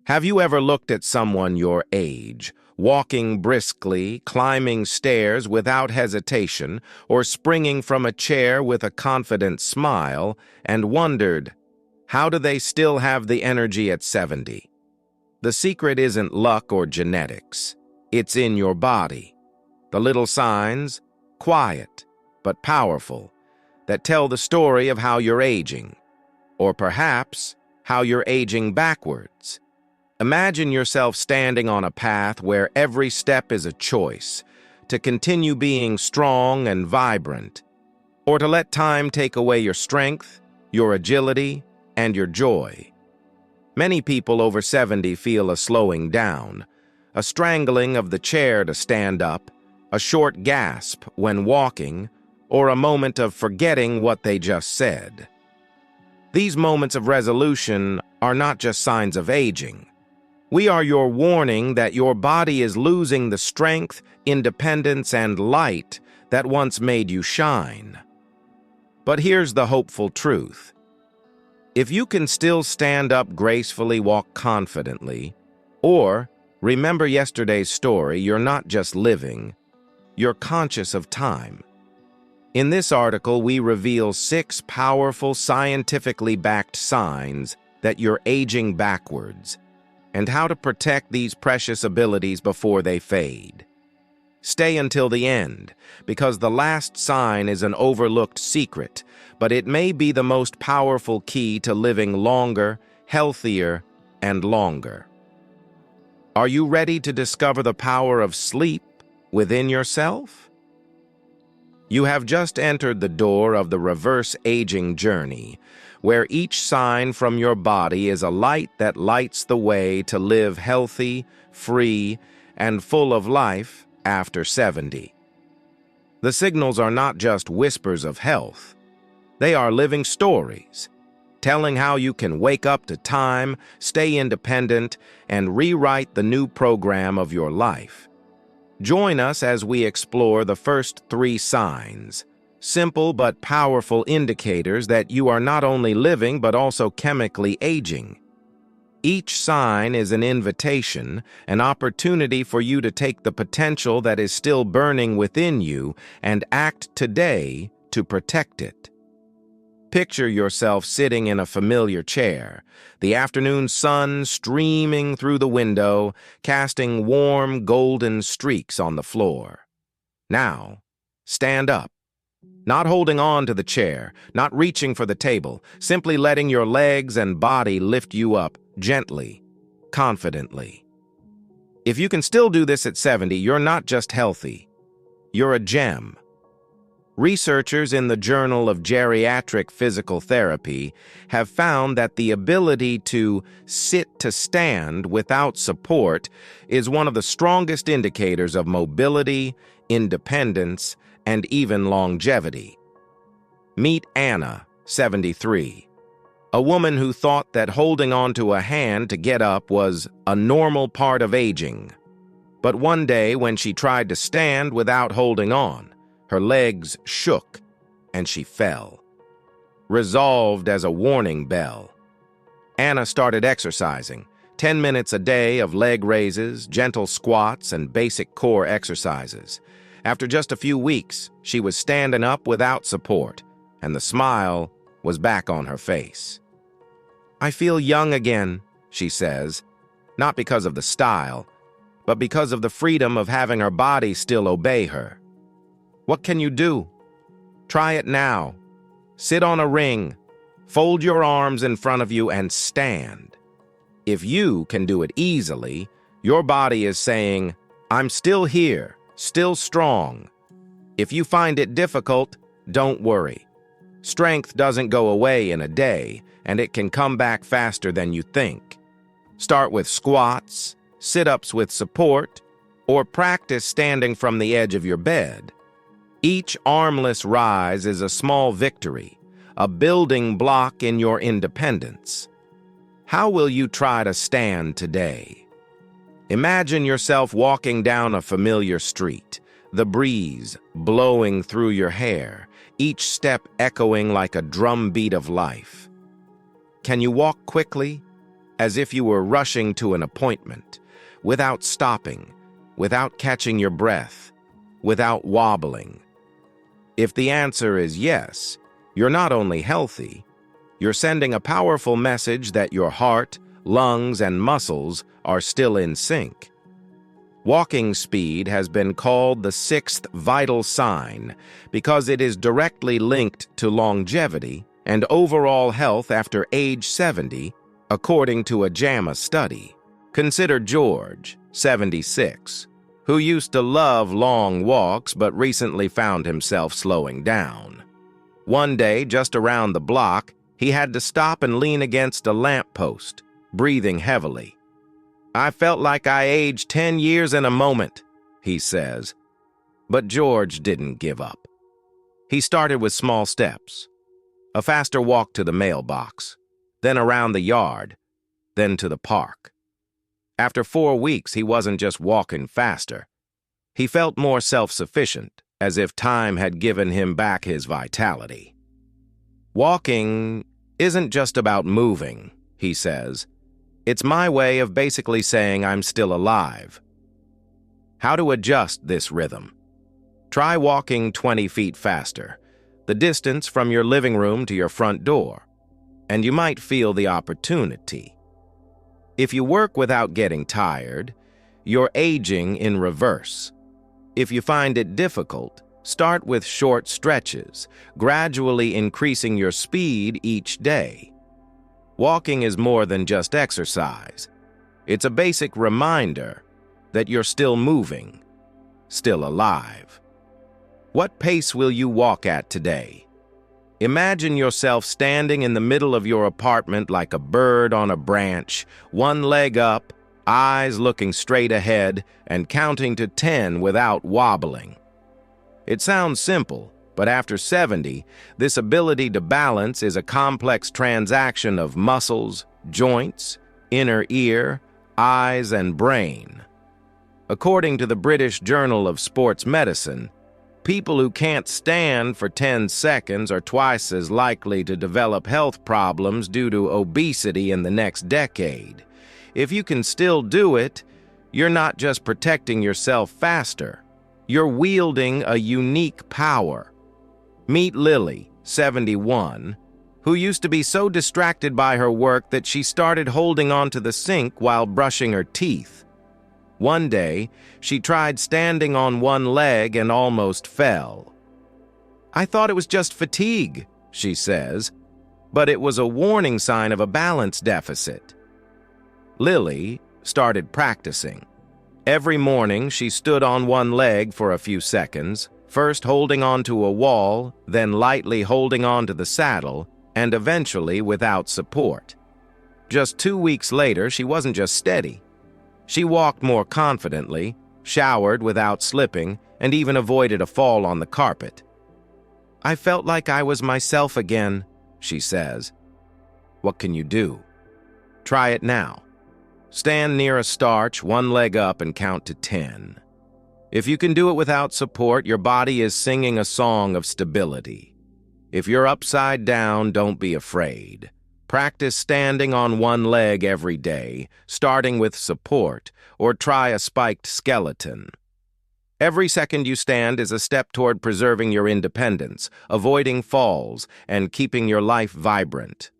Have you ever looked at someone your age, walking briskly, climbing stairs without hesitation, or springing from a chair with a confident smile, and wondered, how do they still have the energy at 70? The secret isn't luck or genetics. It's in your body. The little signs, quiet but powerful, that tell the story of how you're aging, or perhaps how you're aging backwards. Imagine yourself standing on a path where every step is a choice, to continue being strong and vibrant, or to let time take away your strength, your agility, and your joy. Many people over 70 feel a slowing down, a strangling of the chair to stand up, a short gasp when walking, or a moment of forgetting what they just said. These moments of resolution are not just signs of aging. We are your warning that your body is losing the strength, independence, and light that once made you shine. But here's the hopeful truth. If you can still stand up gracefully, walk confidently, or remember yesterday's story, you're not just living, you're conscious of time. In this article, we reveal 6 powerful, scientifically backed signs that you're aging backwards, and how to protect these precious abilities before they fade. Stay until the end, because the last sign is an overlooked secret, but it may be the most powerful key to living longer, healthier, and longer. Are you ready to discover the power of sleep within yourself? You have just entered the door of the reverse aging journey, where each sign from your body is a light that lights the way to live healthy, free, and full of life after 70. The signals are not just whispers of health. They are living stories, telling how you can wake up to time, stay independent, and rewrite the new program of your life. Join us as we explore the first 3 signs, simple but powerful indicators that you are not only living but also chemically aging. Each sign is an invitation, an opportunity for you to take the potential that is still burning within you and act today to protect it. Picture yourself sitting in a familiar chair, the afternoon sun streaming through the window, casting warm golden streaks on the floor. Now, stand up. Not holding on to the chair, not reaching for the table, simply letting your legs and body lift you up gently, confidently. If you can still do this at 70, you're not just healthy, you're a gem. Researchers in the Journal of Geriatric Physical Therapy have found that the ability to sit to stand without support is one of the strongest indicators of mobility, independence, and even longevity. Meet Anna, 73, a woman who thought that holding onto a hand to get up was a normal part of aging. But one day, when she tried to stand without holding on, her legs shook and she fell. Resolved as a warning bell, Anna started exercising, 10 minutes a day of leg raises, gentle squats, and basic core exercises. After just a few weeks, she was standing up without support, and the smile was back on her face. "I feel young again," she says, not because of the style, but because of the freedom of having her body still obey her. What can you do? Try it now. Sit on a ring, fold your arms in front of you, and stand. If you can do it easily, your body is saying, "I'm still here, still strong." If you find it difficult, don't worry. Strength doesn't go away in a day, and it can come back faster than you think. Start with squats, sit-ups with support, or practice standing from the edge of your bed. Each armless rise is a small victory, a building block in your independence. How will you try to stand today? Imagine yourself walking down a familiar street, the breeze blowing through your hair, each step echoing like a drumbeat of life. Can you walk quickly, as if you were rushing to an appointment, without stopping, without catching your breath, without wobbling. If the answer is yes, you're not only healthy, you're sending a powerful message that your heart, lungs, and muscles are still in sync. Walking speed has been called the sixth vital sign because it is directly linked to longevity and overall health after age 70, according to a JAMA study. Consider George, 76, who used to love long walks but recently found himself slowing down. One day, just around the block, he had to stop and lean against a lamppost, breathing heavily. "I felt like I aged 10 years in a moment," he says. But George didn't give up. He started with small steps. A faster walk to the mailbox, then around the yard, then to the park. After 4 weeks, he wasn't just walking faster. He felt more self-sufficient, as if time had given him back his vitality. Walking isn't just about moving, he says. It's my way of basically saying I'm still alive. How to adjust this rhythm? Try walking 20 feet faster, the distance from your living room to your front door, and you might feel the opportunity. If you work without getting tired, you're aging in reverse. If you find it difficult, start with short stretches, gradually increasing your speed each day. Walking is more than just exercise. It's a basic reminder that you're still moving, still alive. What pace will you walk at today? Imagine yourself standing in the middle of your apartment like a bird on a branch, one leg up, eyes looking straight ahead, and counting to 10 without wobbling. It sounds simple, but after 70, this ability to balance is a complex transaction of muscles, joints, inner ear, eyes, and brain. According to the British Journal of Sports Medicine, people who can't stand for 10 seconds are twice as likely to develop health problems due to obesity in the next decade. If you can still do it, you're not just protecting yourself faster, you're wielding a unique power. Meet Lily, 71, who used to be so distracted by her work that she started holding onto the sink while brushing her teeth. One day, she tried standing on one leg and almost fell. "I thought it was just fatigue," she says, but it was a warning sign of a balance deficit. Lily started practicing. Every morning, she stood on one leg for a few seconds, first holding onto a wall, then lightly holding onto the saddle, and eventually without support. Just 2 weeks later, she wasn't just steady. She walked more confidently, showered without slipping, and even avoided a fall on the carpet. "I felt like I was myself again," she says. What can you do? Try it now. Stand near a starch, one leg up, and count to 10. If you can do it without support, your body is singing a song of stability. If you're upside down, don't be afraid. Practice standing on one leg every day, starting with support, or try a spiked skeleton. Every second you stand is a step toward preserving your independence, avoiding falls, and keeping your life vibrant.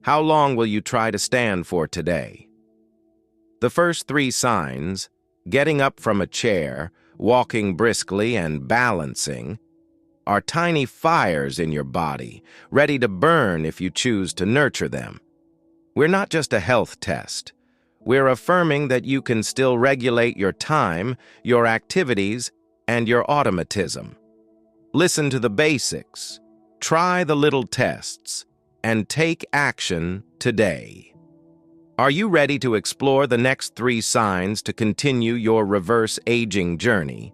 How long will you try to stand for today? The first 3 signs, getting up from a chair, walking briskly, and balancing, are tiny fires in your body, ready to burn if you choose to nurture them. We're not just a health test. We're affirming that you can still regulate your time, your activities, and your automatism. Listen to the basics, try the little tests, and take action today. Are you ready to explore the next 3 signs to continue your reverse aging journey?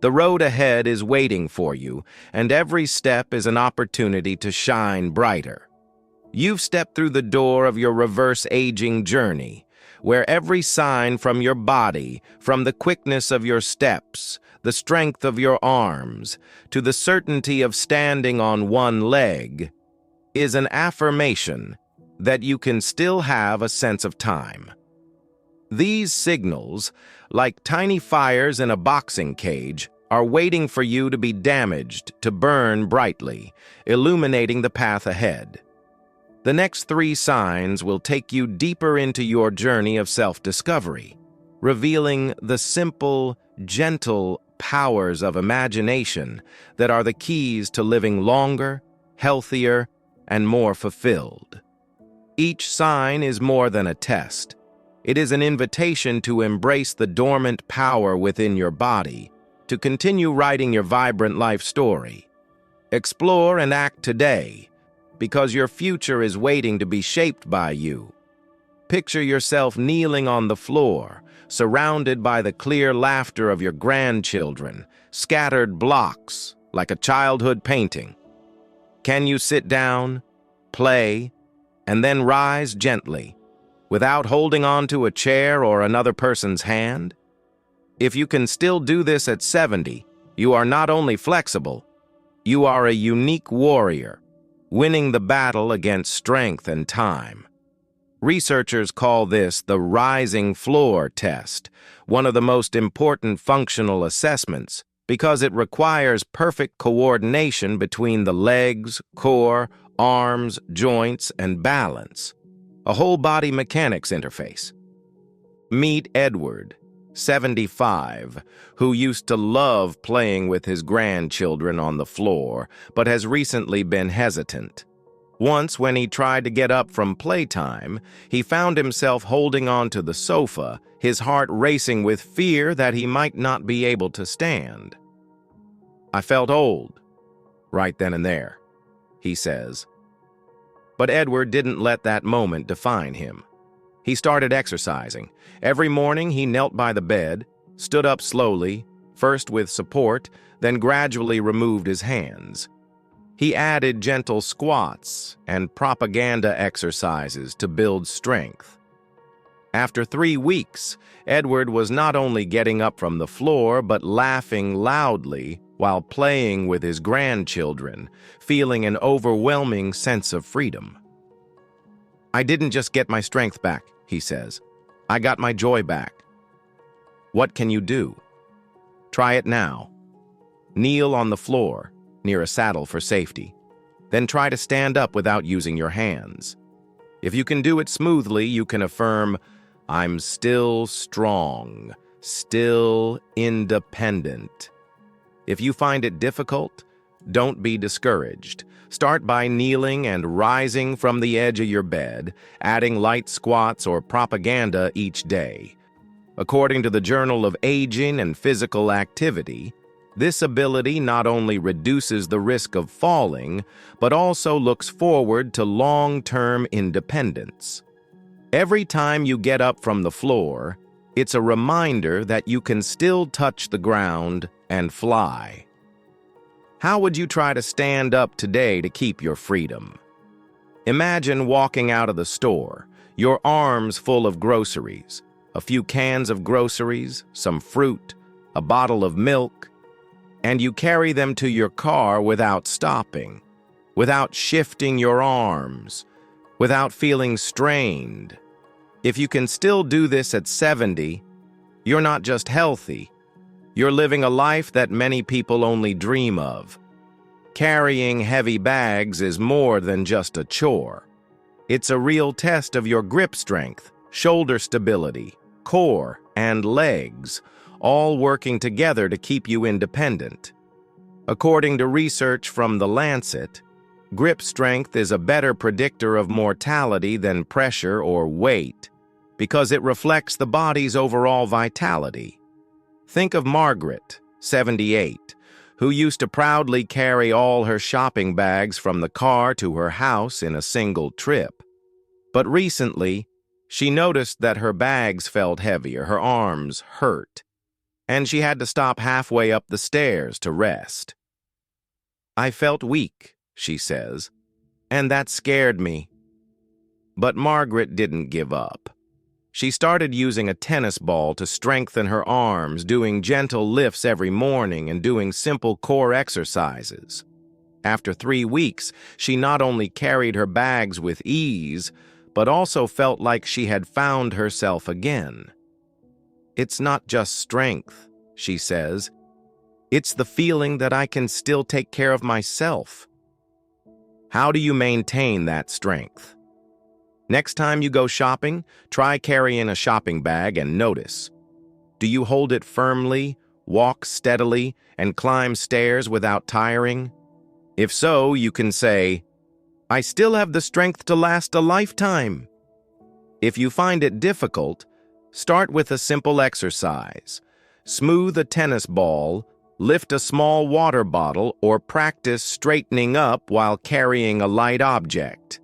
The road ahead is waiting for you, and every step is an opportunity to shine brighter. You've stepped through the door of your reverse aging journey, where every sign from your body, from the quickness of your steps, the strength of your arms, to the certainty of standing on one leg, is an affirmation that you can still have a sense of time. These signals, like tiny fires in a boxing cage, are waiting for you to be damaged to burn brightly, illuminating the path ahead. The next 3 signs will take you deeper into your journey of self-discovery, revealing the simple, gentle powers of imagination that are the keys to living longer, healthier, and more fulfilled. Each sign is more than a test. It is an invitation to embrace the dormant power within your body, to continue writing your vibrant life story. Explore and act today, because your future is waiting to be shaped by you. Picture yourself kneeling on the floor, surrounded by the clear laughter of your grandchildren, scattered blocks like a childhood painting. Can you sit down, play, and then rise gently, without holding on to a chair or another person's hand? If you can still do this at 70, you are not only flexible, you are a unique warrior, winning the battle against strength and time. Researchers call this the rising floor test, one of the most important functional assessments, because it requires perfect coordination between the legs, core, arms, joints, and balance. A whole-body mechanics interface. Meet Edward, 75, who used to love playing with his grandchildren on the floor, but has recently been hesitant. Once, when he tried to get up from playtime, he found himself holding on to the sofa, his heart racing with fear that he might not be able to stand. "I felt old, right then and there," he says. But Edward didn't let that moment define him. He started exercising. Every morning he knelt by the bed, stood up slowly, first with support, then gradually removed his hands. He added gentle squats and propaganda exercises to build strength. After 3 weeks, Edward was not only getting up from the floor, but laughing loudly while playing with his grandchildren, feeling an overwhelming sense of freedom. "I didn't just get my strength back," he says. "I got my joy back." What can you do? Try it now. Kneel on the floor, near a saddle for safety. Then try to stand up without using your hands. If you can do it smoothly, you can affirm, "I'm still strong, still independent." If you find it difficult, don't be discouraged. Start by kneeling and rising from the edge of your bed, adding light squats or propaganda each day. According to the Journal of Aging and Physical Activity, this ability not only reduces the risk of falling, but also looks forward to long-term independence. Every time you get up from the floor, it's a reminder that you can still touch the ground and fly. How would you try to stand up today to keep your freedom? Imagine walking out of the store, your arms full of groceries, a few cans of groceries, some fruit, a bottle of milk, and you carry them to your car without stopping, without shifting your arms, without feeling strained. If you can still do this at 70, you're not just healthy, you're living a life that many people only dream of. Carrying heavy bags is more than just a chore. It's a real test of your grip strength, shoulder stability, core, and legs, all working together to keep you independent. According to research from The Lancet, grip strength is a better predictor of mortality than pressure or weight because it reflects the body's overall vitality. Think of Margaret, 78, who used to proudly carry all her shopping bags from the car to her house in a single trip. But recently, she noticed that her bags felt heavier, her arms hurt, and she had to stop halfway up the stairs to rest. "I felt weak," she says, "and that scared me." But Margaret didn't give up. She started using a tennis ball to strengthen her arms, doing gentle lifts every morning and doing simple core exercises. After 3 weeks, she not only carried her bags with ease, but also felt like she had found herself again. "It's not just strength," she says. "It's the feeling that I can still take care of myself." How do you maintain that strength? Next time you go shopping, try carrying a shopping bag and notice. Do you hold it firmly, walk steadily, and climb stairs without tiring? If so, you can say, "I still have the strength to last a lifetime." If you find it difficult, start with a simple exercise. Smooth a tennis ball, lift a small water bottle, or practice straightening up while carrying a light object.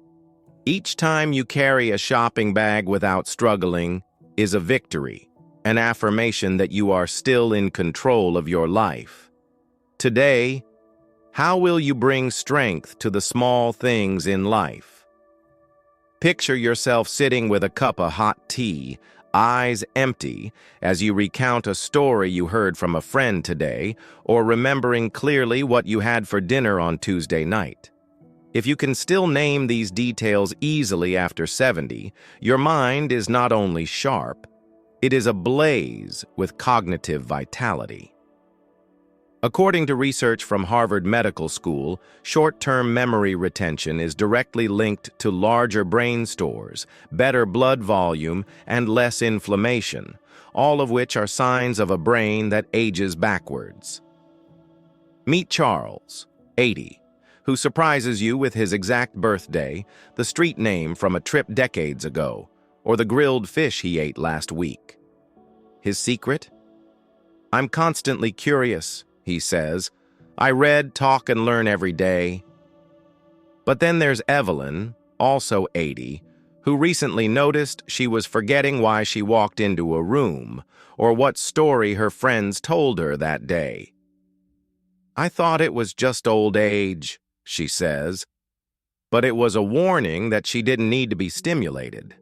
Each time you carry a shopping bag without struggling is a victory, an affirmation that you are still in control of your life. Today, how will you bring strength to the small things in life? Picture yourself sitting with a cup of hot tea, eyes empty, as you recount a story you heard from a friend today, or remembering clearly what you had for dinner on Tuesday night. If you can still name these details easily after 70, your mind is not only sharp, it is ablaze with cognitive vitality. According to research from Harvard Medical School, short-term memory retention is directly linked to larger brain stores, better blood volume, and less inflammation, all of which are signs of a brain that ages backwards. Meet Charles, 80, who surprises you with his exact birthday, the street name from a trip decades ago, or the grilled fish he ate last week. His secret? "I'm constantly curious," he says. "I read, talk, and learn every day." But then there's Evelyn, also 80, who recently noticed she was forgetting why she walked into a room, or what story her friends told her that day. "I thought it was just old age," she says, but it was a warning that she didn't need to be stimulated.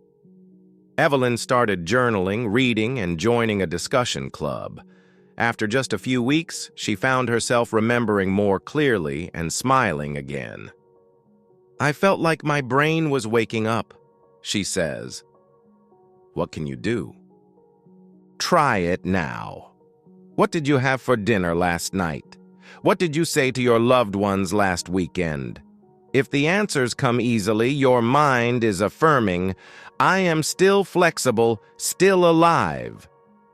Evelyn started journaling, reading, and joining a discussion club. After just a few weeks, she found herself remembering more clearly and smiling again. "I felt like my brain was waking up," she says. What can you do? Try it now. What did you have for dinner last night? What did you say to your loved ones last weekend? If the answers come easily, your mind is affirming, "I am still flexible, still alive."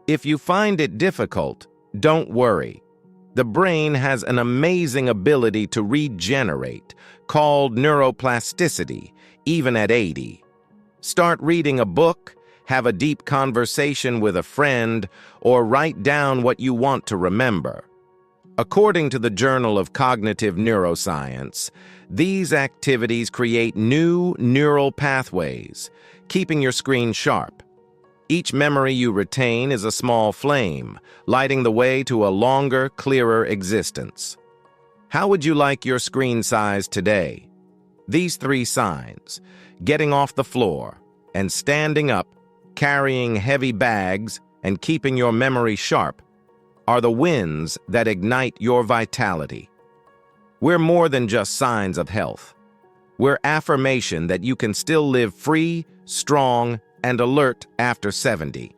If you find it difficult, don't worry. The brain has an amazing ability to regenerate, called neuroplasticity, even at 80. Start reading a book, have a deep conversation with a friend, or write down what you want to remember. According to the Journal of Cognitive Neuroscience, these activities create new neural pathways, keeping your screen sharp. Each memory you retain is a small flame, lighting the way to a longer, clearer existence. How would you like your screen size today? These 3 signs, getting off the floor and standing up, carrying heavy bags, and keeping your memory sharp, are the wins that ignite your vitality. We're more than just signs of health. We're affirmation that you can still live free, strong, and alert after 70.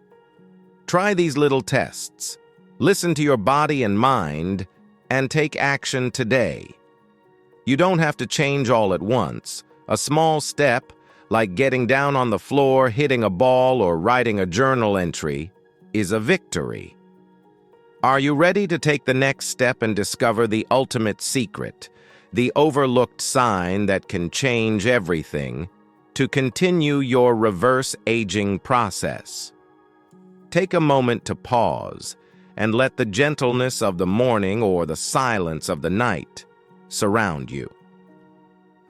Try these little tests. Listen to your body and mind, and take action today. You don't have to change all at once. A small step, like getting down on the floor, hitting a ball, or writing a journal entry, is a victory. Are you ready to take the next step and discover the ultimate secret, the overlooked sign that can change everything, to continue your reverse aging process? Take a moment to pause and let the gentleness of the morning or the silence of the night surround you.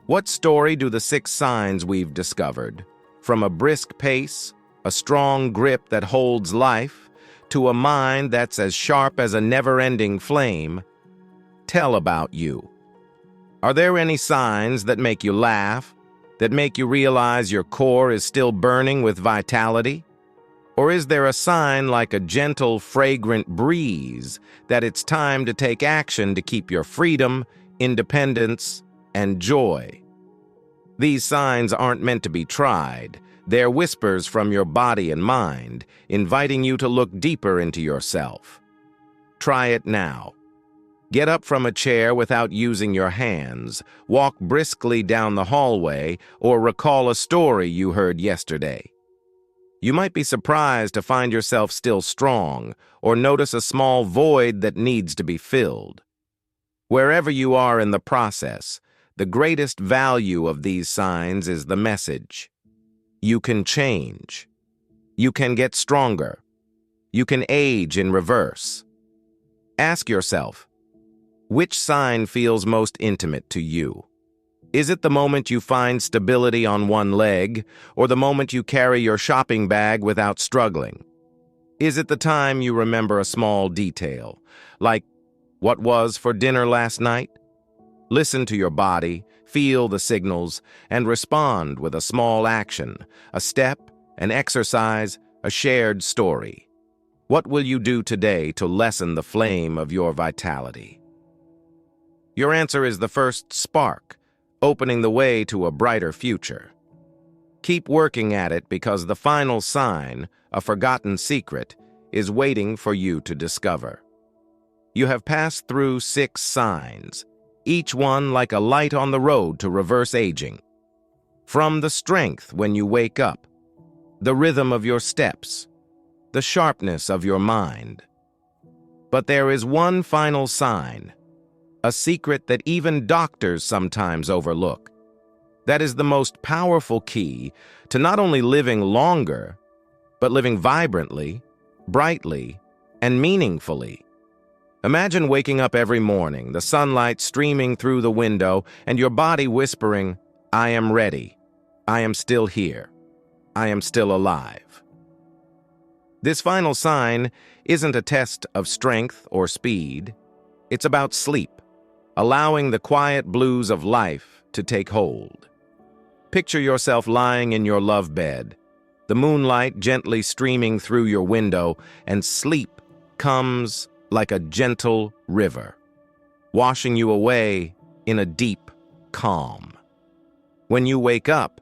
What story do the 6 signs we've discovered, from a brisk pace, a strong grip that holds life, to a mind that's as sharp as a never-ending flame, tell about you? Are there any signs that make you laugh, that make you realize your core is still burning with vitality? Or is there a sign like a gentle, fragrant breeze that it's time to take action to keep your freedom, independence, and joy? These signs aren't meant to be tried. They're whispers from your body and mind, inviting you to look deeper into yourself. Try it now. Get up from a chair without using your hands, walk briskly down the hallway, or recall a story you heard yesterday. You might be surprised to find yourself still strong, or notice a small void that needs to be filled. Wherever you are in the process, the greatest value of these signs is the message. You can change. You can get stronger. You can age in reverse. Ask yourself, which sign feels most intimate to you? Is it the moment you find stability on one leg, or the moment you carry your shopping bag without struggling? Is it the time you remember a small detail, like what was for dinner last night? Listen to your body, feel the signals, and respond with a small action, a step, an exercise, a shared story. What will you do today to lessen the flame of your vitality? Your answer is the first spark, opening the way to a brighter future. Keep working at it because the final sign, a forgotten secret, is waiting for you to discover. You have passed through 6 signs, each one like a light on the road to reverse aging. From the strength when you wake up, the rhythm of your steps, the sharpness of your mind. But there is one final sign, a secret that even doctors sometimes overlook. That is the most powerful key to not only living longer, but living vibrantly, brightly, and meaningfully. Imagine waking up every morning, the sunlight streaming through the window, and your body whispering, "I am ready. I am still here. I am still alive." This final sign isn't a test of strength or speed. It's about sleep, allowing the quiet blues of life to take hold. Picture yourself lying in your love bed, the moonlight gently streaming through your window, and sleep comes like a gentle river, washing you away in a deep calm. When you wake up,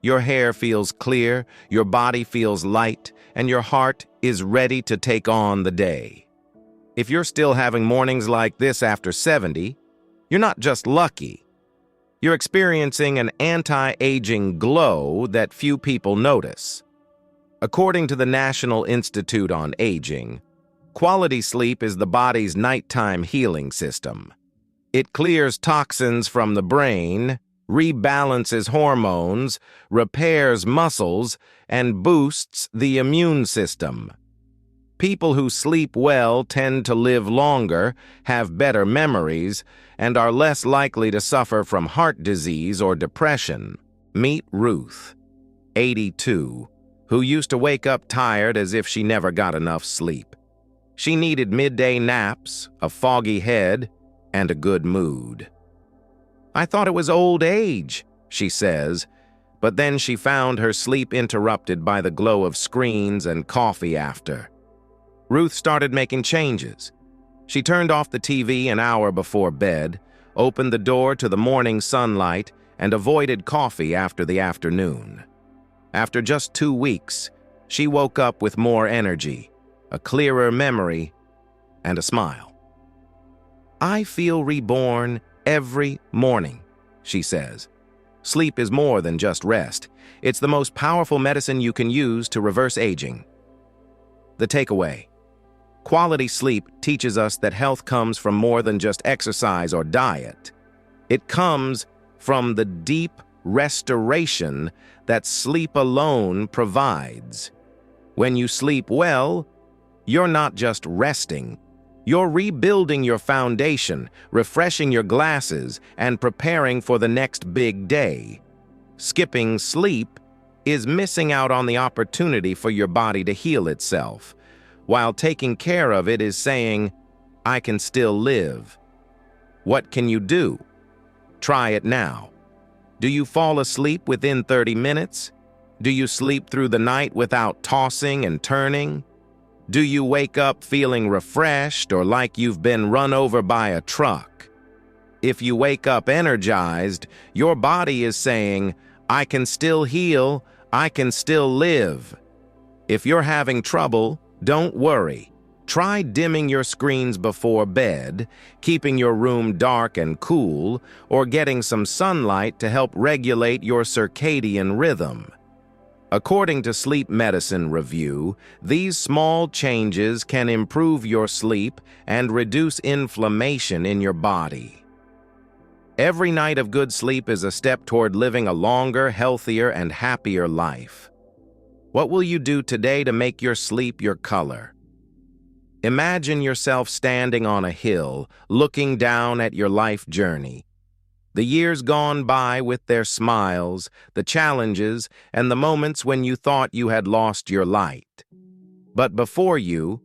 your hair feels clear, your body feels light, and your heart is ready to take on the day. If you're still having mornings like this after 70, you're not just lucky. You're experiencing an anti-aging glow that few people notice. According to the National Institute on Aging, quality sleep is the body's nighttime healing system. It clears toxins from the brain, rebalances hormones, repairs muscles, and boosts the immune system. People who sleep well tend to live longer, have better memories, and are less likely to suffer from heart disease or depression. Meet Ruth, 82, who used to wake up tired as if she never got enough sleep. She needed midday naps, a foggy head, and a good mood. "I thought it was old age," she says, but then she found her sleep interrupted by the glow of screens and coffee after. Ruth started making changes. She turned off the TV an hour before bed, opened the door to the morning sunlight, and avoided coffee after the afternoon. After just 2 weeks, she woke up with more energy, a clearer memory, and a smile. "I feel reborn every morning," she says. Sleep is more than just rest. It's the most powerful medicine you can use to reverse aging. The takeaway: quality sleep teaches us that health comes from more than just exercise or diet. It comes from the deep restoration that sleep alone provides. When you sleep well, you're not just resting. You're rebuilding your foundation, refreshing your glasses, and preparing for the next big day. Skipping sleep is missing out on the opportunity for your body to heal itself, while taking care of it is saying, "I can still live." What can you do? Try it now. Do you fall asleep within 30 minutes? Do you sleep through the night without tossing and turning? Do you wake up feeling refreshed or like you've been run over by a truck? If you wake up energized, your body is saying, "I can still heal, I can still live. If you're having trouble, don't worry. Try dimming your screens before bed, keeping your room dark and cool, or getting some sunlight to help regulate your circadian rhythm. According to Sleep Medicine Review, these small changes can improve your sleep and reduce inflammation in your body. Every night of good sleep is a step toward living a longer, healthier, and happier life. What will you do today to make your sleep your color? Imagine yourself standing on a hill, looking down at your life journey. The years gone by with their smiles, the challenges, and the moments when you thought you had lost your light. But before you,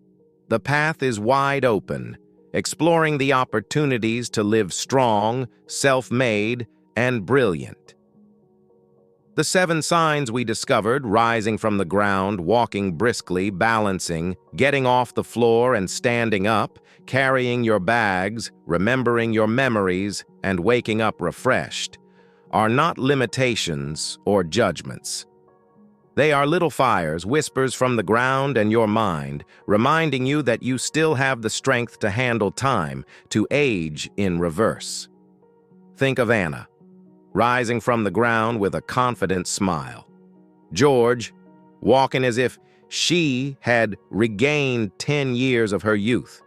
the path is wide open, exploring the opportunities to live strong, self-made, and brilliant. The 7 signs we discovered, rising from the ground, walking briskly, balancing, getting off the floor and standing up, carrying your bags, remembering your memories, and waking up refreshed, are not limitations or judgments. They are little fires, whispers from the ground and your mind, reminding you that you still have the strength to handle time, to age in reverse. Think of Anna, rising from the ground with a confident smile. George, walking as if she had regained 10 years of her youth.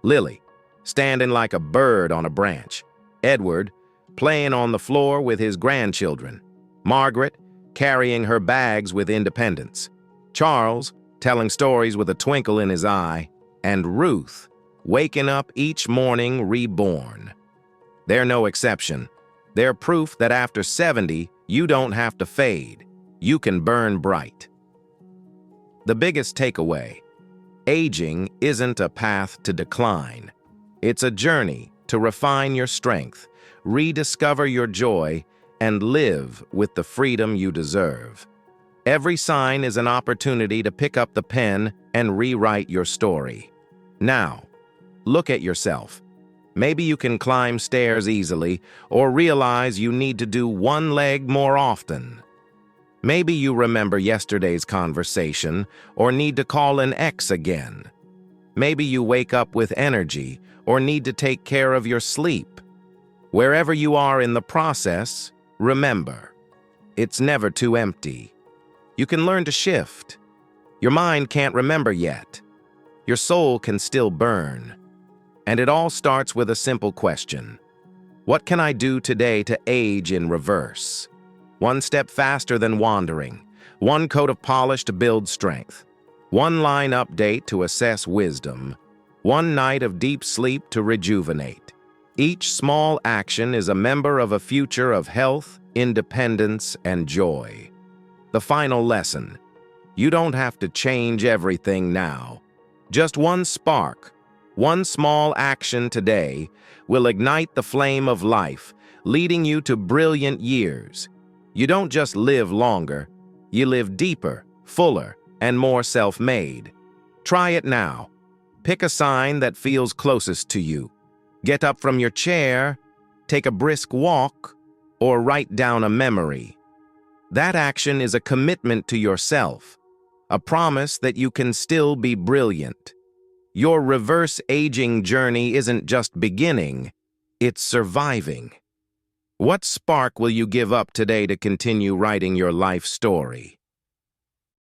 Lily, standing like a bird on a branch. Edward, playing on the floor with his grandchildren. Margaret, carrying her bags with independence. Charles, telling stories with a twinkle in his eye. And Ruth, waking up each morning reborn. They're no exception. They're proof that after 70, you don't have to fade. You can burn bright. The biggest takeaway: aging isn't a path to decline. It's a journey to refine your strength, rediscover your joy, and live with the freedom you deserve. Every sign is an opportunity to pick up the pen and rewrite your story. Now, look at yourself. Maybe you can climb stairs easily, or realize you need to do one leg more often. Maybe you remember yesterday's conversation, or need to call an ex again. Maybe you wake up with energy, or need to take care of your sleep. Wherever you are in the process, remember, it's never too empty. You can learn to shift. Your mind can't remember yet. Your soul can still burn. And it all starts with a simple question. What can I do today to age in reverse? One step faster than wandering. One coat of polish to build strength. One line update to assess wisdom. One night of deep sleep to rejuvenate. Each small action is a member of a future of health, independence, and joy. The final lesson: you don't have to change everything now. Just one spark, one small action today will ignite the flame of life, leading you to brilliant years. You don't just live longer, you live deeper, fuller, and more self-made. Try it now. Pick a sign that feels closest to you. Get up from your chair, take a brisk walk, or write down a memory. That action is a commitment to yourself, a promise that you can still be brilliant. Your reverse aging journey isn't just beginning, it's surviving. What spark will you give up today to continue writing your life story?